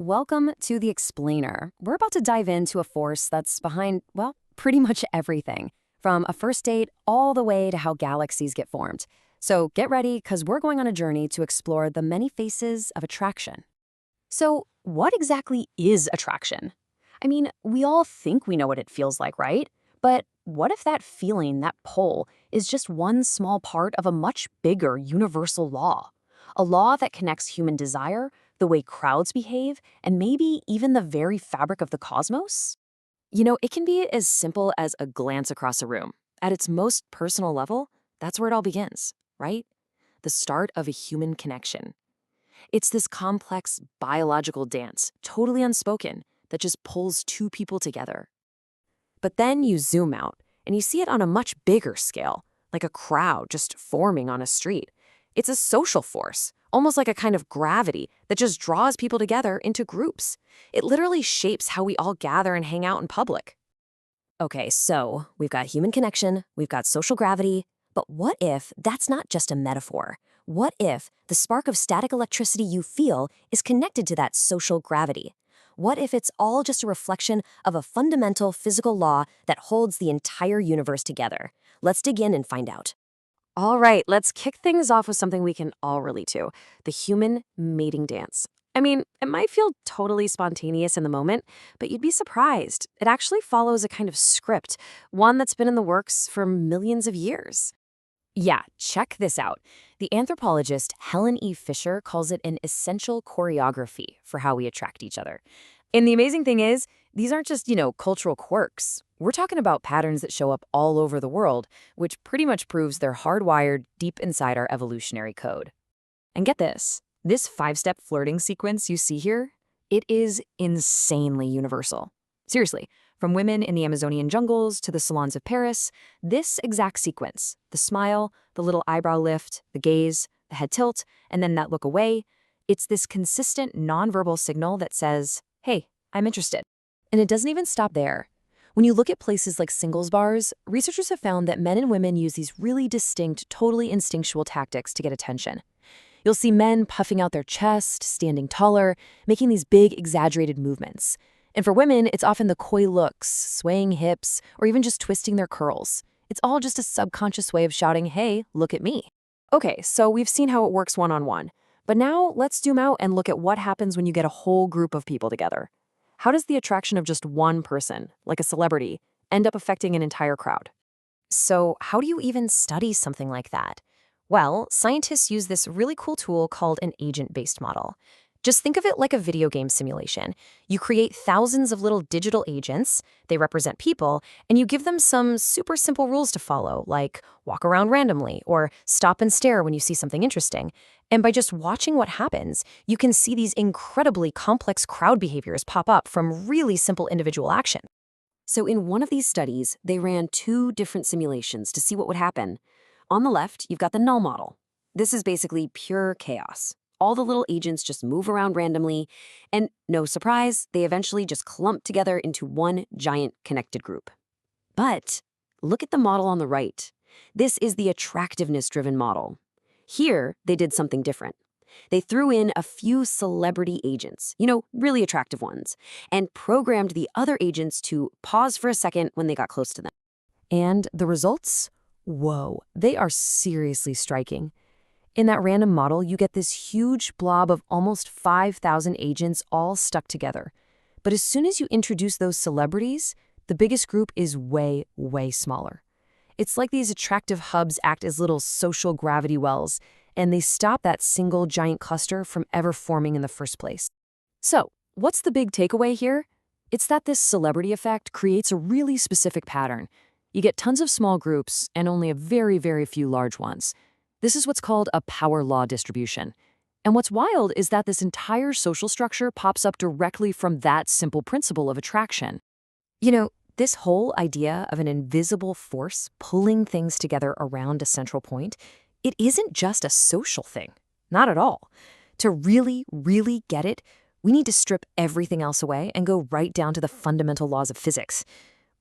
Welcome to The Explainer. We're about to dive into a force that's behind, well, pretty much everything, from a first date all the way to how galaxies get formed. So get ready, because we're going on a journey to explore the many faces of attraction. So, what exactly is attraction? I mean, we all think we know what it feels like, right? But what if that feeling, that pull, is just one small part of a much bigger universal law? A law that connects human desire, the way crowds behave, and maybe even the very fabric of the cosmos? It can be as simple as a glance across a room. At its most personal level, that's where it all begins, right? The start of a human connection. It's this complex biological dance, totally unspoken, that just pulls two people together. But then you zoom out, and you see it on a much bigger scale, like a crowd just forming on a street. It's a social force, almost like a kind of gravity that just draws people together into groups. It literally shapes how we all gather and hang out in public. Okay, so we've got human connection, we've got social gravity, but what if that's not just a metaphor? What if the spark of static electricity you feel is connected to that social gravity? What if it's all just a reflection of a fundamental physical law that holds the entire universe together? Let's dig in and find out. All right, let's kick things off with something we can all relate to, the human mating dance. I mean, it might feel totally spontaneous in the moment, but you'd be surprised. It actually follows a kind of script, one that's been in the works for millions of years. Yeah, check this out. The anthropologist Helen E. Fisher calls it an essential choreography for how we attract each other. And the amazing thing is, these aren't just, cultural quirks. We're talking about patterns that show up all over the world, which pretty much proves they're hardwired deep inside our evolutionary code. And get this 5-step flirting sequence you see here, it is insanely universal. Seriously, from women in the Amazonian jungles to the salons of Paris, this exact sequence, the smile, the little eyebrow lift, the gaze, the head tilt, and then that look away, it's this consistent nonverbal signal that says, hey, I'm interested. And it doesn't even stop there. When you look at places like singles bars, researchers have found that men and women use these really distinct, totally instinctual tactics to get attention. You'll see men puffing out their chest, standing taller, making these big, exaggerated movements. And for women, it's often the coy looks, swaying hips, or even just twisting their curls. It's all just a subconscious way of shouting, hey, look at me. Okay, so we've seen how it works one-on-one. But now let's zoom out and look at what happens when you get a whole group of people together. How does the attraction of just one person, like a celebrity, end up affecting an entire crowd? So how do you even study something like that? Well, scientists use this really cool tool called an agent-based model. Just think of it like a video game simulation. You create thousands of little digital agents, they represent people, and you give them some super simple rules to follow, like walk around randomly or stop and stare when you see something interesting. And by just watching what happens, you can see these incredibly complex crowd behaviors pop up from really simple individual action. So in one of these studies, they ran 2 different simulations to see what would happen. On the left, you've got the null model. This is basically pure chaos. All the little agents just move around randomly, and no surprise, they eventually just clump together into one giant connected group. But look at the model on the right. This is the attractiveness-driven model. Here, they did something different. They threw in a few celebrity agents, really attractive ones, and programmed the other agents to pause for a second when they got close to them. And the results? Whoa, they are seriously striking. In that random model, you get this huge blob of almost 5,000 agents all stuck together. But as soon as you introduce those celebrities, the biggest group is way, way smaller. It's like these attractive hubs act as little social gravity wells, and they stop that single giant cluster from ever forming in the first place. So, what's the big takeaway here? It's that this celebrity effect creates a really specific pattern. You get tons of small groups and only a very, very few large ones. This is what's called a power law distribution. And what's wild is that this entire social structure pops up directly from that simple principle of attraction. This whole idea of an invisible force pulling things together around a central point, it isn't just a social thing. Not at all. To really, really get it, we need to strip everything else away and go right down to the fundamental laws of physics.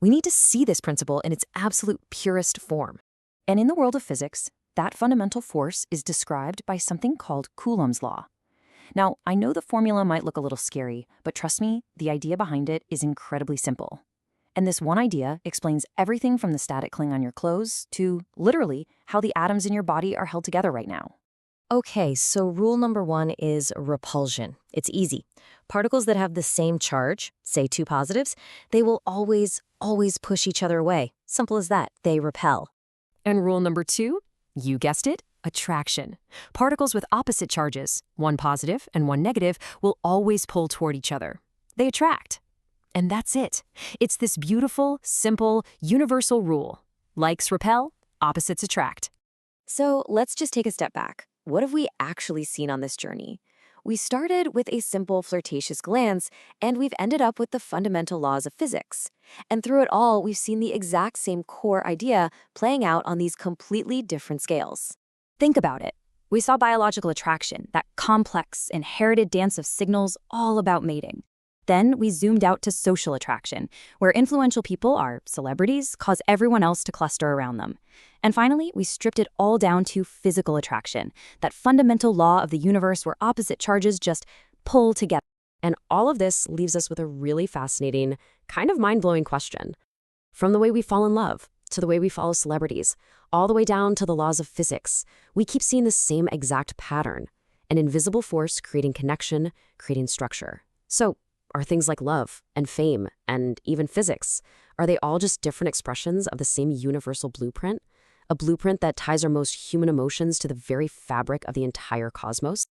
We need to see this principle in its absolute purest form. And in the world of physics, that fundamental force is described by something called Coulomb's law. Now, I know the formula might look a little scary, but trust me, the idea behind it is incredibly simple. And this one idea explains everything from the static cling on your clothes to, literally, how the atoms in your body are held together right now. Okay, so rule number one is repulsion. It's easy. Particles that have the same charge, say two positives, they will always push each other away. Simple as that. They repel. And rule number two, you guessed it, attraction. Particles with opposite charges, one positive and one negative, will always pull toward each other. They attract. And that's it. It's this beautiful, simple, universal rule. Likes repel, opposites attract. So let's just take a step back. What have we actually seen on this journey? We started with a simple flirtatious glance, and we've ended up with the fundamental laws of physics. And through it all, we've seen the exact same core idea playing out on these completely different scales. Think about it. We saw biological attraction, that complex, inherited dance of signals all about mating. Then we zoomed out to social attraction, where influential people, our celebrities, cause everyone else to cluster around them. And finally, we stripped it all down to physical attraction, that fundamental law of the universe where opposite charges just pull together. And all of this leaves us with a really fascinating, kind of mind-blowing question. From the way we fall in love, to the way we follow celebrities, all the way down to the laws of physics, we keep seeing the same exact pattern, an invisible force creating connection, creating structure. So, are things like love and fame and even physics, are they all just different expressions of the same universal blueprint? A blueprint that ties our most human emotions to the very fabric of the entire cosmos?